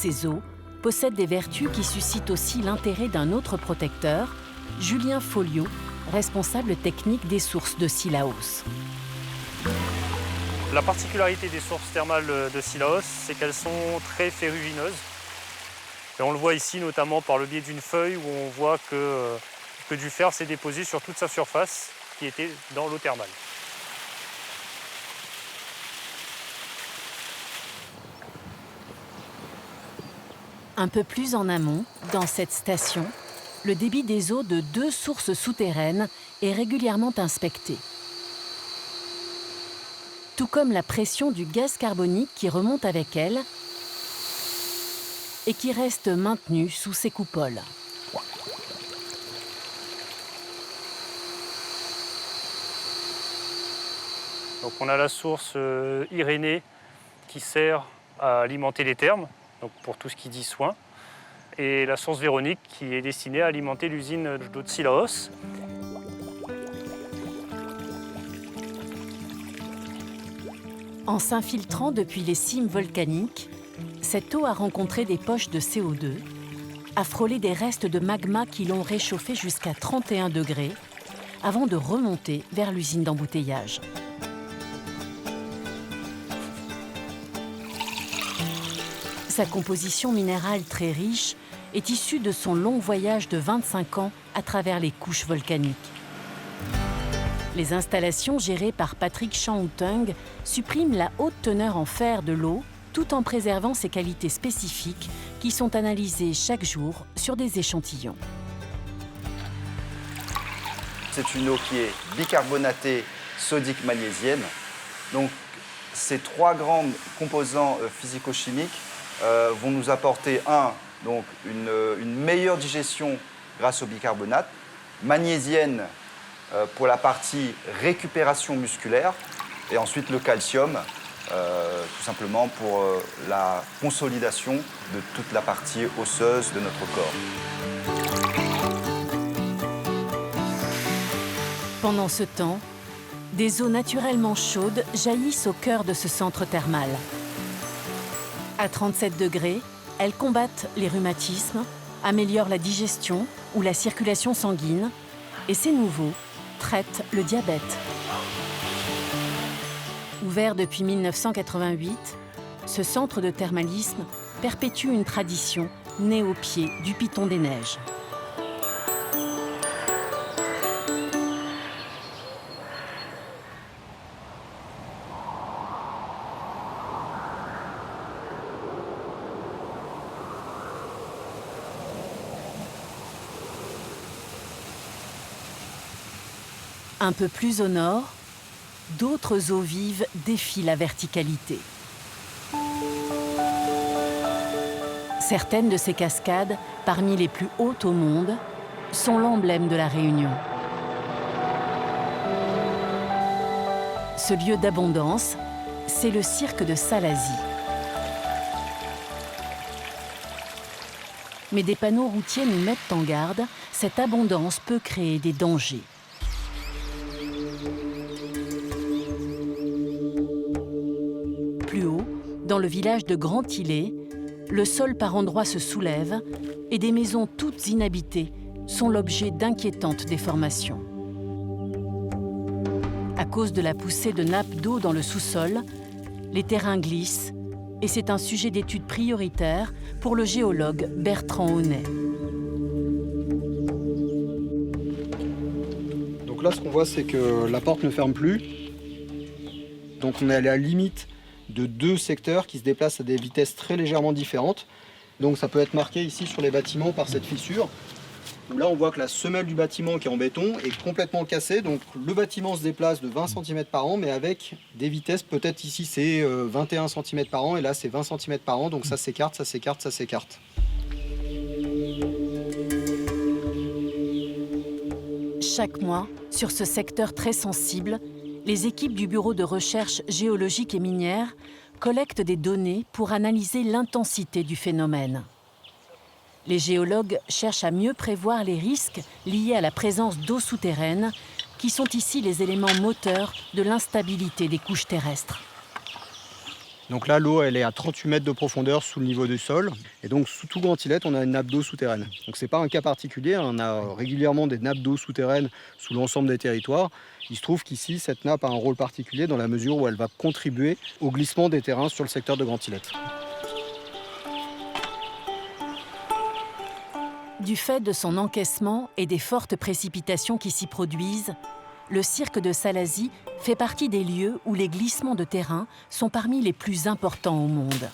Ces eaux possèdent des vertus qui suscitent aussi l'intérêt d'un autre protecteur, Julien Folliot, responsable technique des sources de Cilaos. La particularité des sources thermales de Cilaos, c'est qu'elles sont très ferrugineuses. Et on le voit ici notamment par le biais d'une feuille où on voit que du fer s'est déposé sur toute sa surface qui était dans l'eau thermale. Un peu plus en amont, dans cette station, le débit des eaux de 2 sources souterraines est régulièrement inspecté. Tout comme la pression du gaz carbonique qui remonte avec elle et qui reste maintenue sous ses coupoles. Donc on a la source Irénée qui sert à alimenter les thermes, donc pour tout ce qui dit soins, et la source Véronique qui est destinée à alimenter l'usine d'eau de Cilaos. En s'infiltrant depuis les cimes volcaniques, cette eau a rencontré des poches de CO2, a frôlé des restes de magma qui l'ont réchauffé jusqu'à 31 degrés, avant de remonter vers l'usine d'embouteillage. Sa composition minérale très riche est issue de son long voyage de 25 ans à travers les couches volcaniques. Les installations gérées par Patrick Chang-Houtung suppriment la haute teneur en fer de l'eau tout en préservant ses qualités spécifiques qui sont analysées chaque jour sur des échantillons. C'est une eau qui est bicarbonatée sodique magnésienne. Donc ces 3 grands composants physico-chimiques vont nous apporter une meilleure digestion grâce au bicarbonate, magnésienne pour la partie récupération musculaire, et ensuite le calcium, tout simplement pour la consolidation de toute la partie osseuse de notre corps. Pendant ce temps, des eaux naturellement chaudes jaillissent au cœur de ce centre thermal. À 37 degrés, elles combattent les rhumatismes, améliorent la digestion ou la circulation sanguine, et ces nouveaux traitent le diabète. Ouvert depuis 1988, ce centre de thermalisme perpétue une tradition née au pied du Piton des Neiges. Un peu plus au nord, d'autres eaux vives défient la verticalité. Certaines de ces cascades, parmi les plus hautes au monde, sont l'emblème de la Réunion. Ce lieu d'abondance, c'est le cirque de Salazie. Mais des panneaux routiers nous mettent en garde, cette abondance peut créer des dangers. Plus haut, dans le village de Grand-Îlet, le sol par endroits se soulève et des maisons toutes inhabitées sont l'objet d'inquiétantes déformations. À cause de la poussée de nappes d'eau dans le sous-sol, les terrains glissent et c'est un sujet d'étude prioritaire pour le géologue Bertrand Honnet. Donc là, ce qu'on voit, c'est que la porte ne ferme plus. Donc on est à la limite de 2 secteurs qui se déplacent à des vitesses très légèrement différentes. Donc ça peut être marqué ici sur les bâtiments par cette fissure. Où là on voit que la semelle du bâtiment qui est en béton est complètement cassée. Donc le bâtiment se déplace de 20 cm par an, mais avec des vitesses, peut-être ici c'est 21 cm par an et là c'est 20 cm par an. Donc ça s'écarte, ça s'écarte, ça s'écarte. Chaque mois, sur ce secteur très sensible, les équipes du Bureau de recherche géologique et minière collectent des données pour analyser l'intensité du phénomène. Les géologues cherchent à mieux prévoir les risques liés à la présence d'eau souterraine, qui sont ici les éléments moteurs de l'instabilité des couches terrestres. Donc là, l'eau, elle est à 38 mètres de profondeur sous le niveau du sol. Et donc, sous tout Grand-Îlette, on a une nappe d'eau souterraine. Donc, ce n'est pas un cas particulier. On a régulièrement des nappes d'eau souterraines sous l'ensemble des territoires. Il se trouve qu'ici, cette nappe a un rôle particulier dans la mesure où elle va contribuer au glissement des terrains sur le secteur de Grand-Îlette. Du fait de son encaissement et des fortes précipitations qui s'y produisent, le cirque de Salazie fait partie des lieux où les glissements de terrain sont parmi les plus importants au monde.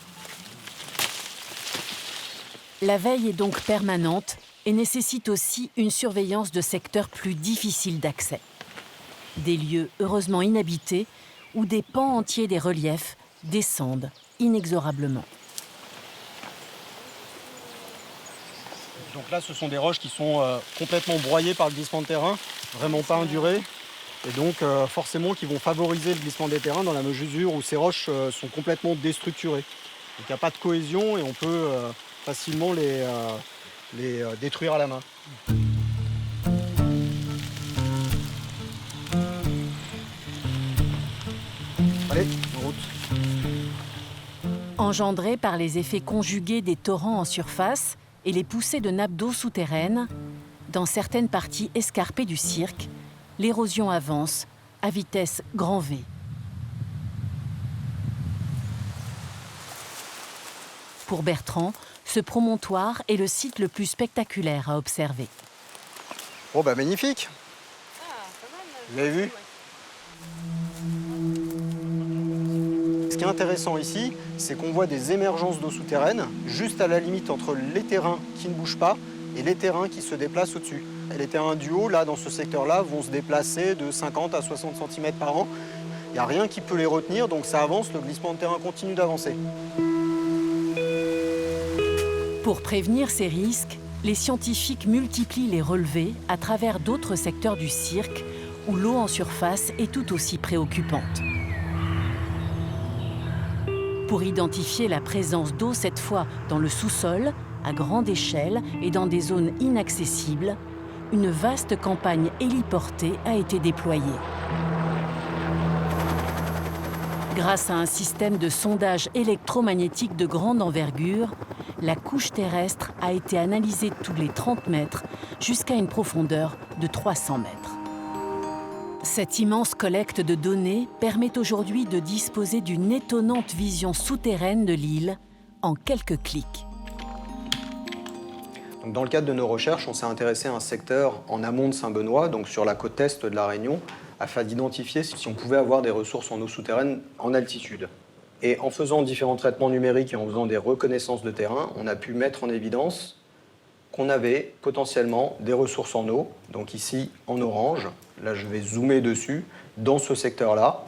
La veille est donc permanente et nécessite aussi une surveillance de secteurs plus difficiles d'accès. Des lieux heureusement inhabités où des pans entiers des reliefs descendent inexorablement. Donc là, ce sont des roches qui sont complètement broyées par le glissement de terrain, vraiment pas endurées. Et donc forcément qui vont favoriser le glissement des terrains dans la mesure où ces roches sont complètement déstructurées. Donc il n'y a pas de cohésion et on peut facilement les détruire à la main. Allez, en route. Engendrés par les effets conjugués des torrents en surface et les poussées de nappes d'eau souterraines, dans certaines parties escarpées du cirque, l'érosion avance à vitesse grand V. Pour Bertrand, ce promontoire est le site le plus spectaculaire à observer. Oh bah magnifique. Vous avez vu ? Ce qui est intéressant ici, c'est qu'on voit des émergences d'eau souterraine juste à la limite entre les terrains qui ne bougent pas et les terrains qui se déplacent au-dessus. Et les terrains du haut, là, dans ce secteur-là, vont se déplacer de 50 à 60 cm par an. Il n'y a rien qui peut les retenir, donc ça avance, le glissement de terrain continue d'avancer. Pour prévenir ces risques, les scientifiques multiplient les relevés à travers d'autres secteurs du cirque où l'eau en surface est tout aussi préoccupante. Pour identifier la présence d'eau, cette fois dans le sous-sol, à grande échelle et dans des zones inaccessibles, une vaste campagne héliportée a été déployée. Grâce à un système de sondage électromagnétique de grande envergure, la couche terrestre a été analysée tous les 30 mètres jusqu'à une profondeur de 300 mètres. Cette immense collecte de données permet aujourd'hui de disposer d'une étonnante vision souterraine de l'île en quelques clics. Donc, dans le cadre de nos recherches, on s'est intéressé à un secteur en amont de Saint-Benoît, donc sur la côte est de la Réunion, afin d'identifier si on pouvait avoir des ressources en eau souterraine en altitude. Et en faisant différents traitements numériques et en faisant des reconnaissances de terrain, on a pu mettre en évidence qu'on avait potentiellement des ressources en eau, donc ici en orange, là je vais zoomer dessus, dans ce secteur-là.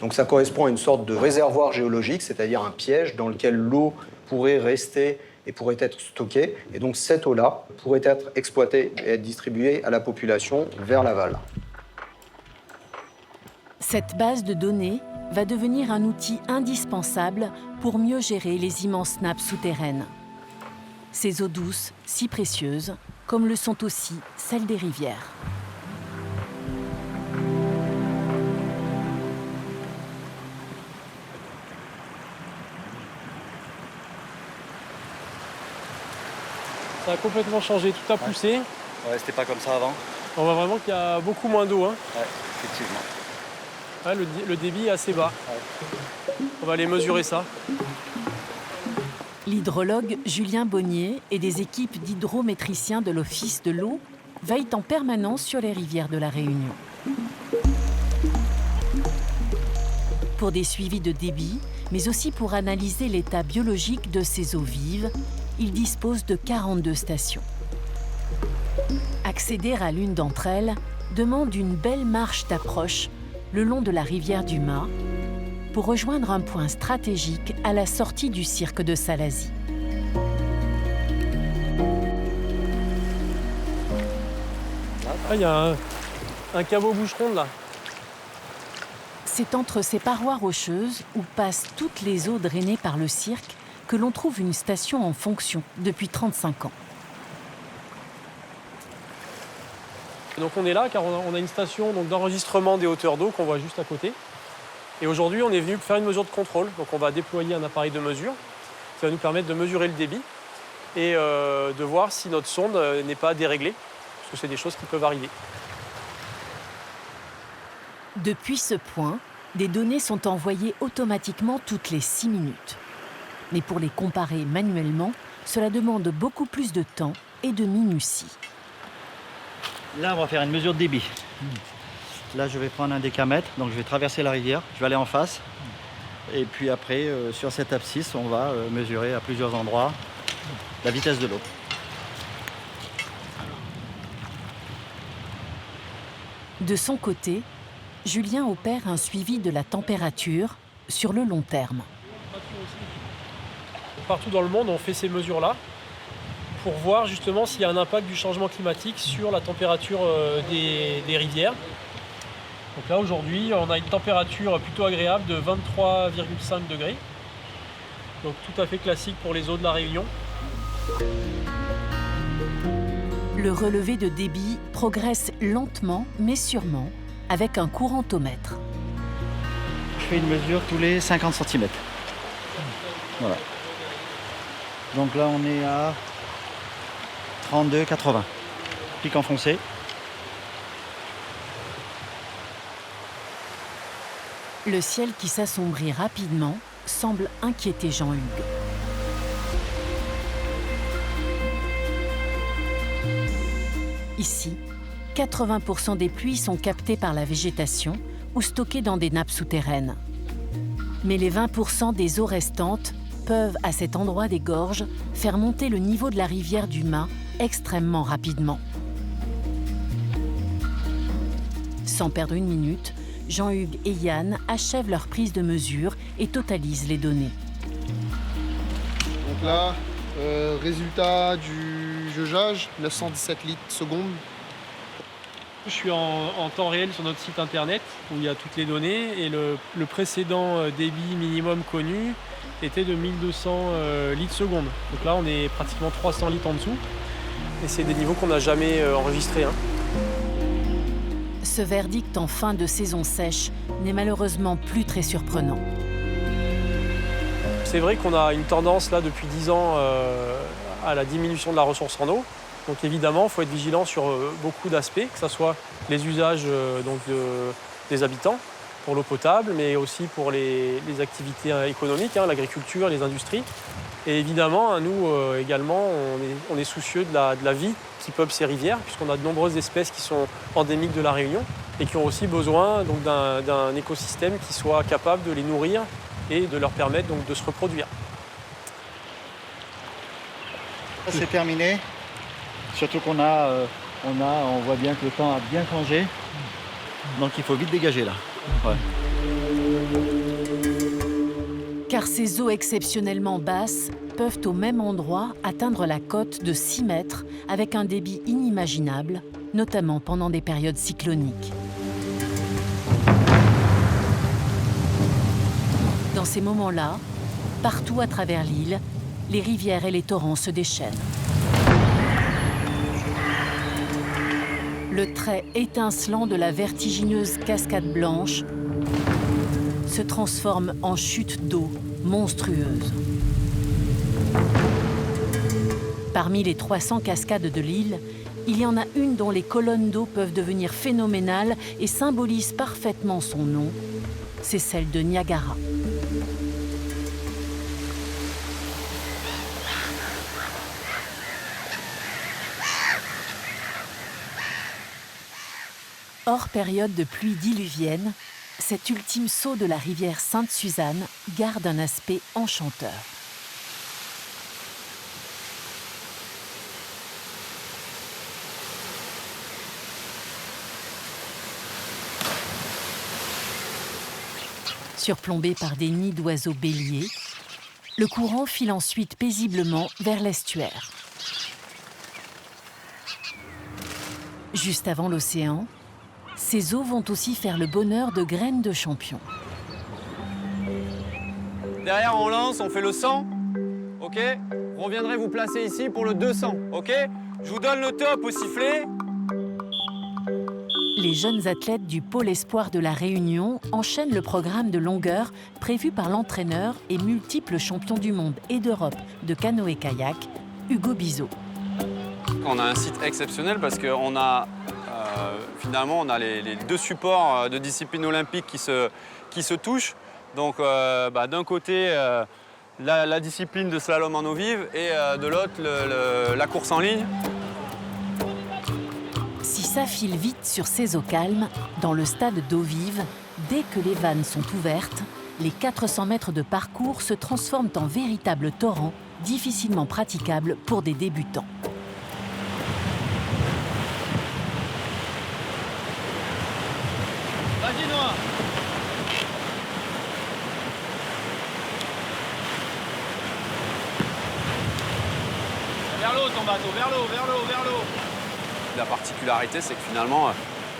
Donc ça correspond à une sorte de réservoir géologique, c'est-à-dire un piège dans lequel l'eau pourrait rester et pourrait être stockée. Et donc cette eau-là pourrait être exploitée et être distribuée à la population vers l'aval. Cette base de données va devenir un outil indispensable pour mieux gérer les immenses nappes souterraines. Ces eaux douces, si précieuses, comme le sont aussi celles des rivières. Ça a complètement changé, tout a poussé. Ouais, c'était pas comme ça avant. On voit vraiment qu'il y a beaucoup moins d'eau. Hein. Ouais, effectivement. Ouais, le débit est assez bas. Ouais. On va aller mesurer ça. L'hydrologue Julien Bonnier et des équipes d'hydrométriciens de l'Office de l'eau veillent en permanence sur les rivières de la Réunion. Pour des suivis de débit, mais aussi pour analyser l'état biologique de ces eaux vives, ils disposent de 42 stations. Accéder à l'une d'entre elles demande une belle marche d'approche le long de la rivière du Mât pour rejoindre un point stratégique à la sortie du cirque de Salazie. Ah, il y a un caveau boucheron là. C'est entre ces parois rocheuses où passent toutes les eaux drainées par le cirque que l'on trouve une station en fonction depuis 35 ans. Donc on est là car on a une station d'enregistrement des hauteurs d'eau qu'on voit juste à côté. Et aujourd'hui, on est venu faire une mesure de contrôle. Donc on va déployer un appareil de mesure qui va nous permettre de mesurer le débit et de voir si notre sonde n'est pas déréglée, parce que c'est des choses qui peuvent arriver. Depuis ce point, des données sont envoyées automatiquement toutes les 6 minutes. Mais pour les comparer manuellement, cela demande beaucoup plus de temps et de minutie. Là, on va faire une mesure de débit. Là, je vais prendre un décamètre, donc je vais traverser la rivière, je vais aller en face. Et puis après, sur cette abscisse, on va mesurer à plusieurs endroits la vitesse de l'eau. De son côté, Julien opère un suivi de la température sur le long terme. Partout dans le monde, on fait ces mesures-là pour voir justement s'il y a un impact du changement climatique sur la température des rivières. Donc là, aujourd'hui, on a une température plutôt agréable de 23,5 degrés. Donc tout à fait classique pour les eaux de la Réunion. Le relevé de débit progresse lentement mais sûrement avec un courantomètre. Je fais une mesure tous les 50 cm. Voilà. Donc là, on est à 32,80. Pic enfoncé. Le ciel qui s'assombrit rapidement semble inquiéter Jean-Hugues. Ici, 80% des pluies sont captées par la végétation ou stockées dans des nappes souterraines. Mais les 20% des eaux restantes peuvent, à cet endroit des gorges, faire monter le niveau de la rivière du Main extrêmement rapidement. Sans perdre une minute, Jean-Hugues et Yann achèvent leur prise de mesure et totalisent les données. Donc là, résultat du jaugeage, 917 litres seconde. Je suis en temps réel sur notre site internet où il y a toutes les données et le précédent débit minimum connu était de 1200 litres seconde. Donc là, on est pratiquement 300 litres en dessous et c'est des niveaux qu'on n'a jamais enregistrés. Ce verdict en fin de saison sèche n'est malheureusement plus très surprenant. C'est vrai qu'on a une tendance là depuis 10 ans à la diminution de la ressource en eau. Donc évidemment, il faut être vigilant sur beaucoup d'aspects, que ce soit les usages des habitants pour l'eau potable, mais aussi pour les activités économiques, l'agriculture, les industries. Et évidemment, nous également, on est soucieux de la vie qui peuple ces rivières, puisqu'on a de nombreuses espèces qui sont endémiques de la Réunion et qui ont aussi besoin d'un écosystème qui soit capable de les nourrir et de leur permettre donc, de se reproduire. C'est terminé. Surtout qu'on on voit bien que le temps a bien changé. Donc il faut vite dégager là. Ouais. Car ces eaux exceptionnellement basses peuvent au même endroit atteindre la cote de 6 mètres avec un débit inimaginable, notamment pendant des périodes cycloniques. Dans ces moments-là, partout à travers l'île, les rivières et les torrents se déchaînent. Le trait étincelant de la vertigineuse cascade blanche se transforme en chute d'eau monstrueuse. Parmi les 300 cascades de l'île, il y en a une dont les colonnes d'eau peuvent devenir phénoménales et symbolisent parfaitement son nom, c'est celle de Niagara. Hors période de pluie diluvienne, cet ultime saut de la rivière Sainte-Suzanne garde un aspect enchanteur. Surplombé par des nids d'oiseaux béliers, le courant file ensuite paisiblement vers l'estuaire. Juste avant l'océan, ces eaux vont aussi faire le bonheur de graines de champion. Derrière, on lance, on fait le 100, ok? Vous reviendrez vous placer ici pour le 200, ok? Je vous donne le top au sifflet. Les jeunes athlètes du Pôle Espoir de La Réunion enchaînent le programme de longueur prévu par l'entraîneur et multiple champion du monde et d'Europe de canoë-kayak, Hugo Bizot. On a un site exceptionnel parce qu'on a finalement on a les deux supports de discipline olympique qui se touchent. Donc d'un côté la discipline de slalom en eau vive et de l'autre la course en ligne. Si ça file vite sur ces eaux calmes, dans le stade d'eau vive, dès que les vannes sont ouvertes, les 400 mètres de parcours se transforment en véritables torrents, difficilement praticables pour des débutants. Vas-y Noah. Vers l'eau ton bateau, vers l'eau, vers l'eau, vers l'eau. La particularité, c'est que finalement,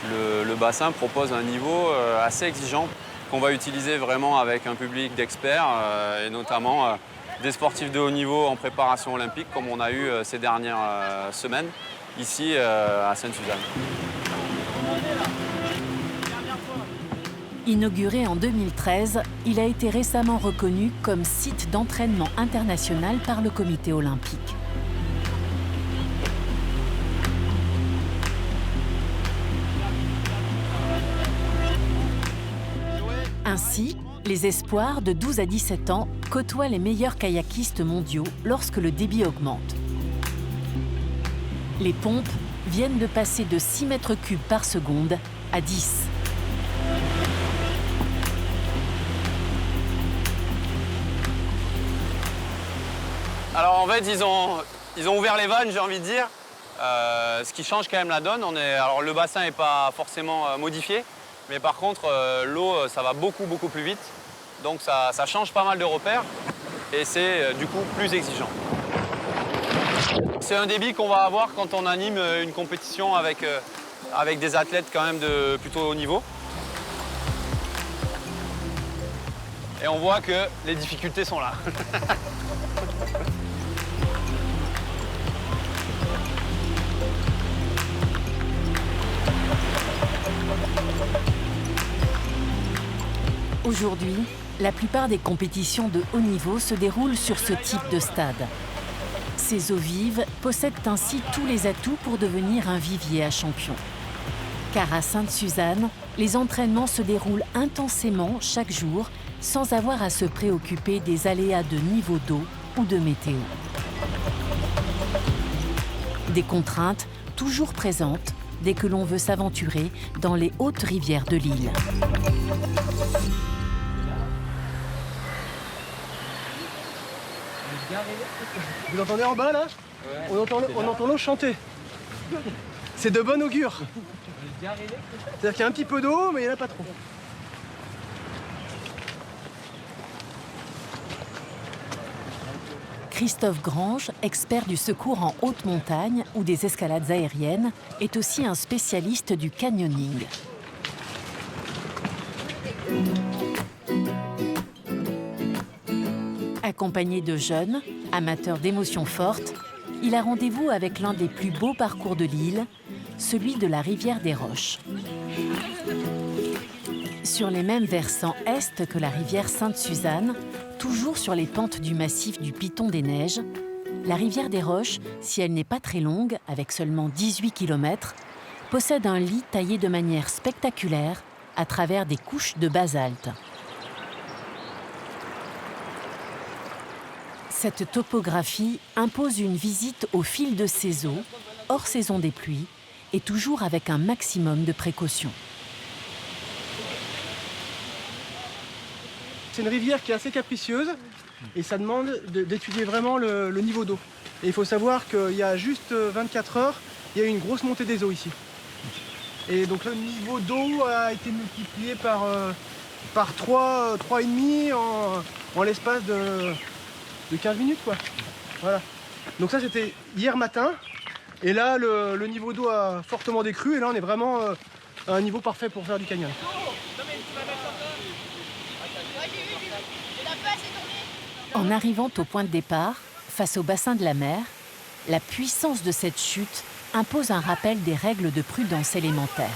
le bassin propose un niveau assez exigeant qu'on va utiliser vraiment avec un public d'experts et notamment des sportifs de haut niveau en préparation olympique comme on a eu ces dernières semaines ici à Sainte-Suzanne. Inauguré en 2013, il a été récemment reconnu comme site d'entraînement international par le comité olympique. Ainsi, les espoirs de 12 à 17 ans côtoient les meilleurs kayakistes mondiaux lorsque le débit augmente. Les pompes viennent de passer de 6 mètres cubes par seconde à 10. Alors en fait, ils ont ouvert les vannes, j'ai envie de dire, ce qui change quand même la donne. Alors le bassin n'est pas forcément modifié, mais par contre, l'eau, ça va beaucoup plus vite. Donc ça change pas mal de repères et c'est du coup plus exigeant. C'est un débit qu'on va avoir quand on anime une compétition avec des athlètes quand même de plutôt haut niveau. Et on voit que les difficultés sont là. Aujourd'hui, la plupart des compétitions de haut niveau se déroulent sur ce type de stade. Ces eaux vives possèdent ainsi tous les atouts pour devenir un vivier à champions. Car à Sainte-Suzanne, les entraînements se déroulent intensément chaque jour sans avoir à se préoccuper des aléas de niveau d'eau ou de météo. Des contraintes toujours présentes dès que l'on veut s'aventurer dans les hautes rivières de l'île. Vous entendez en bas là? Ouais. On entend l'eau chanter. C'est de bon augure. C'est-à-dire qu'il y a un petit peu d'eau, mais il n'y en a pas trop. Christophe Grange, expert du secours en haute montagne ou des escalades aériennes, est aussi un spécialiste du canyoning. Accompagné de jeunes, amateurs d'émotions fortes, il a rendez-vous avec l'un des plus beaux parcours de l'île, celui de la rivière des Roches. Sur les mêmes versants est que la rivière Sainte-Suzanne, toujours sur les pentes du massif du Piton des Neiges, la rivière des Roches, si elle n'est pas très longue, avec seulement 18 km, possède un lit taillé de manière spectaculaire à travers des couches de basalte. Cette topographie impose une visite au fil de ces eaux, hors saison des pluies, et toujours avec un maximum de précautions. C'est une rivière qui est assez capricieuse et ça demande d'étudier vraiment le niveau d'eau. Et il faut savoir qu'il y a juste 24 heures, il y a eu une grosse montée des eaux ici. Et donc le niveau d'eau a été multiplié par 3,5 en l'espace de 15 minutes, quoi. Voilà. Donc ça, c'était hier matin. Et là, le niveau d'eau a fortement décru. Et là, on est vraiment à un niveau parfait pour faire du canyon. En arrivant au point de départ, face au bassin de la mer, la puissance de cette chute impose un rappel des règles de prudence élémentaire.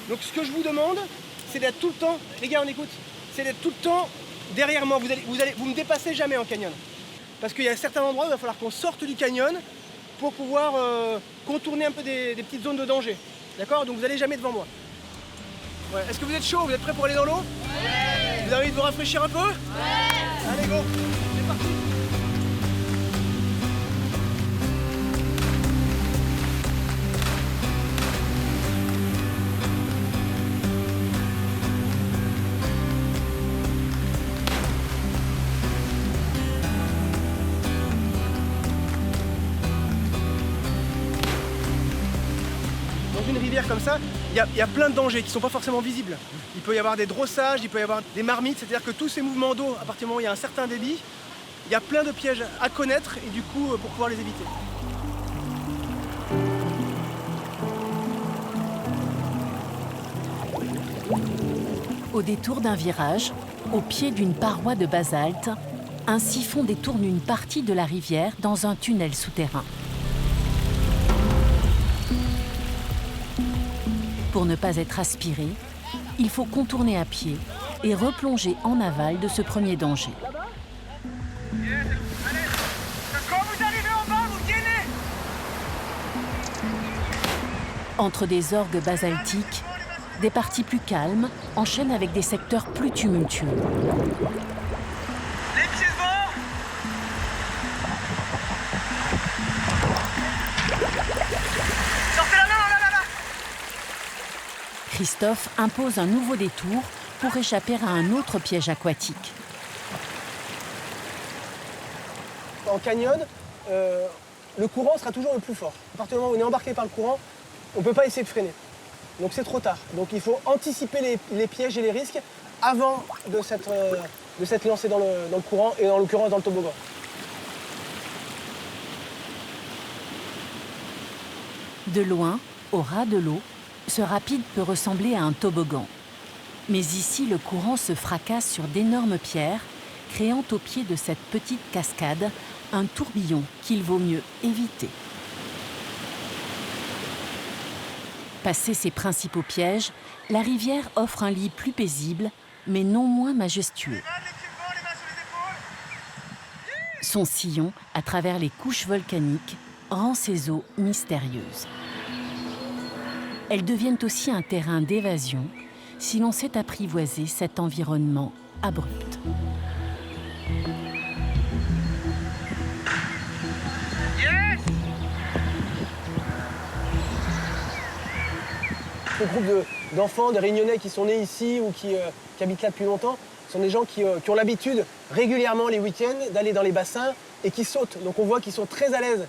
Donc ce que je vous demande, c'est d'être tout le temps, les gars on écoute, c'est d'être tout le temps derrière moi. Vous me dépassez jamais en canyon. Parce qu'il y a certains endroits où il va falloir qu'on sorte du canyon pour pouvoir contourner un peu des petites zones de danger. D'accord? Donc vous n'allez jamais devant moi. Ouais. Est-ce que vous êtes chaud? Vous êtes prêts pour aller dans l'eau? Ouais. Vous avez envie de vous rafraîchir un peu? Ouais. Allez go, c'est parti. Une rivière comme ça, il y a plein de dangers qui ne sont pas forcément visibles. Il peut y avoir des drossages, il peut y avoir des marmites, c'est-à-dire que tous ces mouvements d'eau, à partir du moment où il y a un certain débit, il y a plein de pièges à connaître et du coup pour pouvoir les éviter. Au détour d'un virage, au pied d'une paroi de basalte, un siphon détourne une partie de la rivière dans un tunnel souterrain. Pour ne pas être aspiré, il faut contourner à pied et replonger en aval de ce premier danger. Quand vous arrivez en bas, vous gainez. Entre des orgues basaltiques, des parties plus calmes enchaînent avec des secteurs plus tumultueux. Les pieds devant. Sortez la main, là. Christophe impose un nouveau détour pour échapper à un autre piège aquatique. En canyon, le courant sera toujours le plus fort. À partir du moment où on est embarqué par le courant, on ne peut pas essayer de freiner. Donc c'est trop tard. Donc il faut anticiper les pièges et les risques avant de s'être lancé dans le courant et en l'occurrence dans le toboggan. De loin, au ras de l'eau, ce rapide peut ressembler à un toboggan. Mais ici, le courant se fracasse sur d'énormes pierres, créant au pied de cette petite cascade un tourbillon qu'il vaut mieux éviter. Passé ses principaux pièges, la rivière offre un lit plus paisible, mais non moins majestueux. Son sillon, à travers les couches volcaniques, rend ses eaux mystérieuses. Elles deviennent aussi un terrain d'évasion si l'on sait apprivoiser cet environnement abrupt. Ce groupe d'enfants, de Réunionnais qui sont nés ici ou qui habitent là depuis longtemps, sont des gens qui ont l'habitude régulièrement les week-ends d'aller dans les bassins et qui sautent. Donc on voit qu'ils sont très à l'aise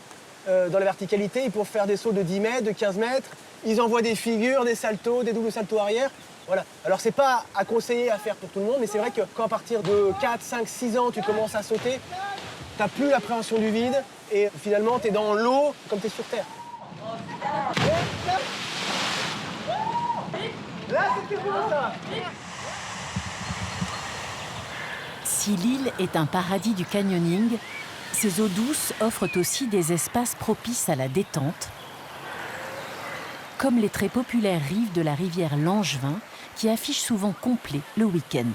dans la verticalité. Ils peuvent faire des sauts de 10 mètres, de 15 mètres. Ils envoient des figures, des saltos, des doubles saltos arrière. Voilà. Alors c'est pas à conseiller à faire pour tout le monde, mais c'est vrai que quand à partir de 4, 5, 6 ans, tu commences à sauter, tu n'as plus l'appréhension du vide et finalement tu es dans l'eau comme tu es sur terre. Là, c'est quelque chose, ça. Si l'île est un paradis du canyoning, ses eaux douces offrent aussi des espaces propices à la détente, comme les très populaires rives de la rivière Langevin, qui affichent souvent complet le week-end.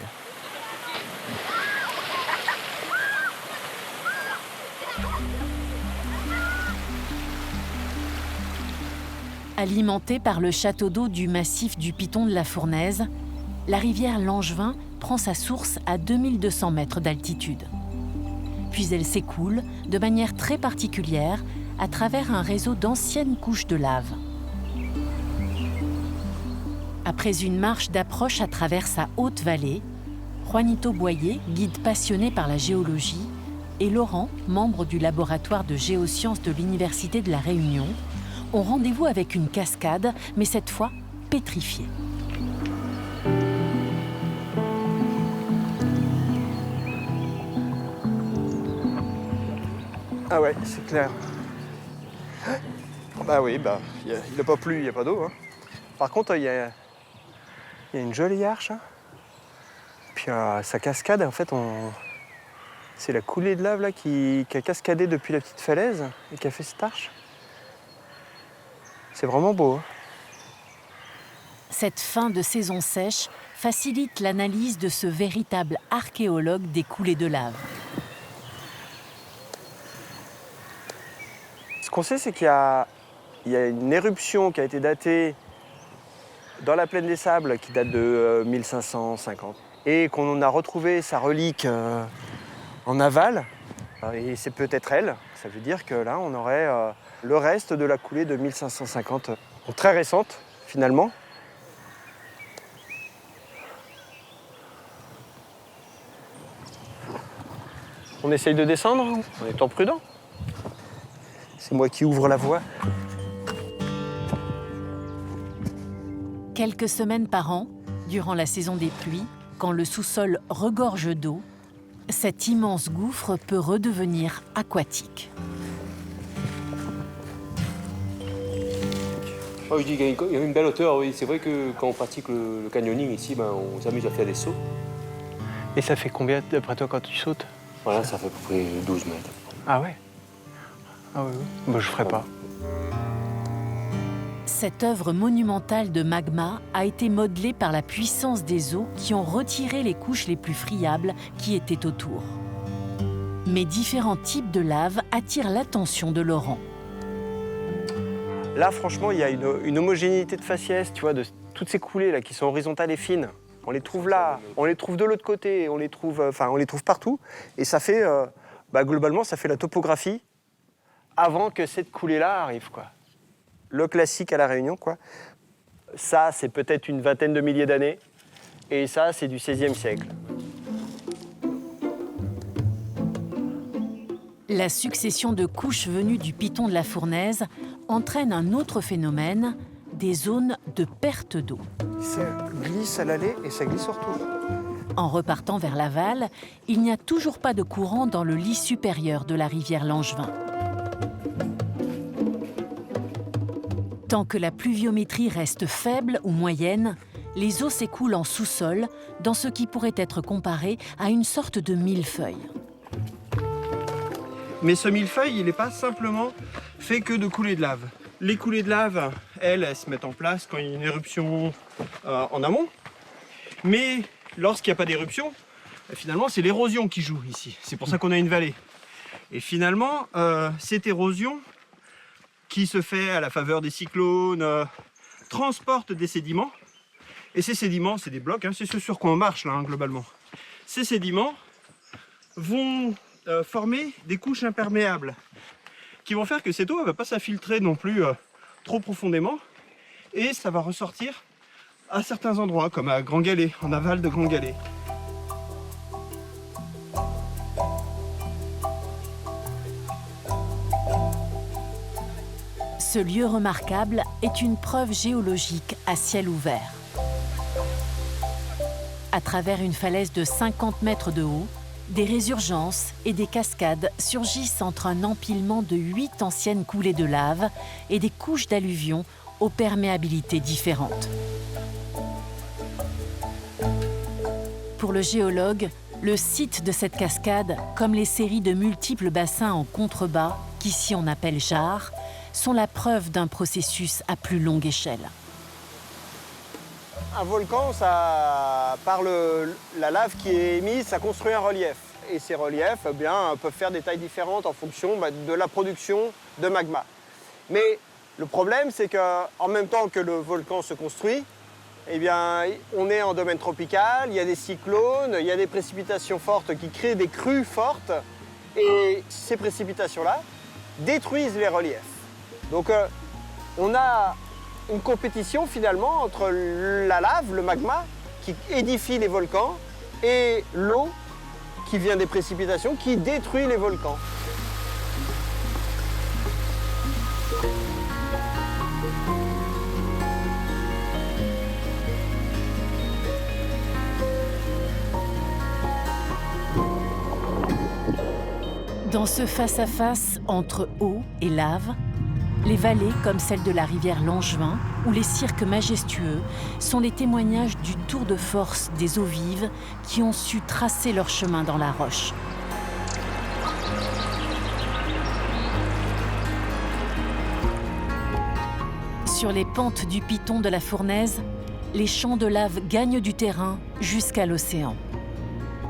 Alimentée par le château d'eau du massif du Piton de la Fournaise, la rivière Langevin prend sa source à 2200 mètres d'altitude. Puis elle s'écoule de manière très particulière à travers un réseau d'anciennes couches de lave. Après une marche d'approche à travers sa haute vallée, Juanito Boyer, guide passionné par la géologie, et Laurent, membre du laboratoire de géosciences de l'Université de La Réunion, ont rendez-vous avec une cascade, mais cette fois pétrifiée. Ah ouais, c'est clair. Bah oui, il n'a pas plu, il n'y a pas d'eau. Hein. Par contre, il y a une jolie arche. Hein. Puis sa cascade, en fait, c'est la coulée de lave là, qui a cascadé depuis la petite falaise et qui a fait cette arche. C'est vraiment beau. Hein. Cette fin de saison sèche facilite l'analyse de ce véritable archéologue des coulées de lave. Ce qu'on sait, c'est qu'il y a une éruption qui a été datée dans la plaine des Sables, qui date de 1550, et qu'on a retrouvé sa relique en aval, et c'est peut-être elle. Ça veut dire que là, on aurait le reste de la coulée de 1550, donc très récente, finalement. On essaye de descendre en étant prudent. C'est moi qui ouvre la voie. Quelques semaines par an, durant la saison des pluies, quand le sous-sol regorge d'eau, cet immense gouffre peut redevenir aquatique. Oh, je dis qu'il y a une belle hauteur, oui. C'est vrai que quand on pratique le canyoning ici, on s'amuse à faire des sauts. Et ça fait combien d'après toi quand tu sautes? Voilà, ça fait à peu près 12 mètres. Ah ouais? Ah oui, oui. Bah, je ferai pas. Cette œuvre monumentale de magma a été modelée par la puissance des eaux qui ont retiré les couches les plus friables qui étaient autour. Mais différents types de lave attirent l'attention de Laurent. Là, franchement, il y a une homogénéité de faciès, tu vois, de toutes ces coulées là qui sont horizontales et fines. On les trouve là, on les trouve de l'autre côté, on les trouve partout. Et ça fait, globalement, ça fait la topographie avant que cette coulée-là arrive, quoi. Le classique à La Réunion, quoi. Ça, c'est peut-être une vingtaine de milliers d'années. Et ça, c'est du XVIe siècle. La succession de couches venues du piton de la Fournaise entraîne un autre phénomène, des zones de perte d'eau. Ça glisse à l'aller et ça glisse au retour. En repartant vers l'aval, il n'y a toujours pas de courant dans le lit supérieur de la rivière Langevin. Tant que la pluviométrie reste faible ou moyenne, les eaux s'écoulent en sous-sol dans ce qui pourrait être comparé à une sorte de millefeuille. Mais ce millefeuille, il n'est pas simplement fait que de coulées de lave. Les coulées de lave, elles se mettent en place quand il y a une éruption en amont. Mais lorsqu'il n'y a pas d'éruption, finalement, c'est l'érosion qui joue ici. C'est pour ça qu'on a une vallée. Et finalement, cette érosion qui se fait à la faveur des cyclones transporte des sédiments. Et ces sédiments, c'est des blocs, hein, c'est ce sur quoi on marche là, globalement. Ces sédiments vont former des couches imperméables qui vont faire que cette eau ne va pas s'infiltrer non plus trop profondément et ça va ressortir à certains endroits, comme à Grand Galet, en aval de Grand Galet. Ce lieu remarquable est une preuve géologique à ciel ouvert. À travers une falaise de 50 mètres de haut, des résurgences et des cascades surgissent entre un empilement de 8 anciennes coulées de lave et des couches d'alluvions aux perméabilités différentes. Pour le géologue, le site de cette cascade, comme les séries de multiples bassins en contrebas, qu'ici on appelle jarres, sont la preuve d'un processus à plus longue échelle. Un volcan, par la lave qui est émise, ça construit un relief. Et ces reliefs peuvent faire des tailles différentes en fonction de la production de magma. Mais le problème, c'est qu'en même temps que le volcan se construit, on est en domaine tropical, il y a des cyclones, il y a des précipitations fortes qui créent des crues fortes. Et ces précipitations-là détruisent les reliefs. Donc on a une compétition finalement entre la lave, le magma, qui édifie les volcans, et l'eau qui vient des précipitations, qui détruit les volcans. Dans ce face-à-face entre eau et lave, les vallées, comme celle de la rivière Langevin, ou les cirques majestueux, sont les témoignages du tour de force des eaux vives qui ont su tracer leur chemin dans la roche. Sur les pentes du piton de la Fournaise, les champs de lave gagnent du terrain jusqu'à l'océan.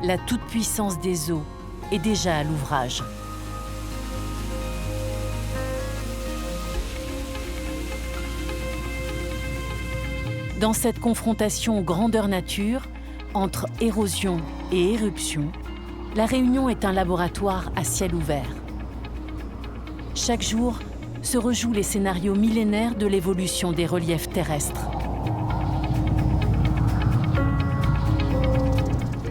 La toute-puissance des eaux est déjà à l'ouvrage. Dans cette confrontation grandeur-nature, entre érosion et éruption, La Réunion est un laboratoire à ciel ouvert. Chaque jour se rejouent les scénarios millénaires de l'évolution des reliefs terrestres.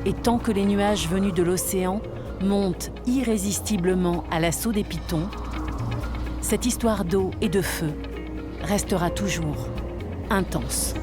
Et tant que les nuages venus de l'océan montent irrésistiblement à l'assaut des pitons, cette histoire d'eau et de feu restera toujours intense.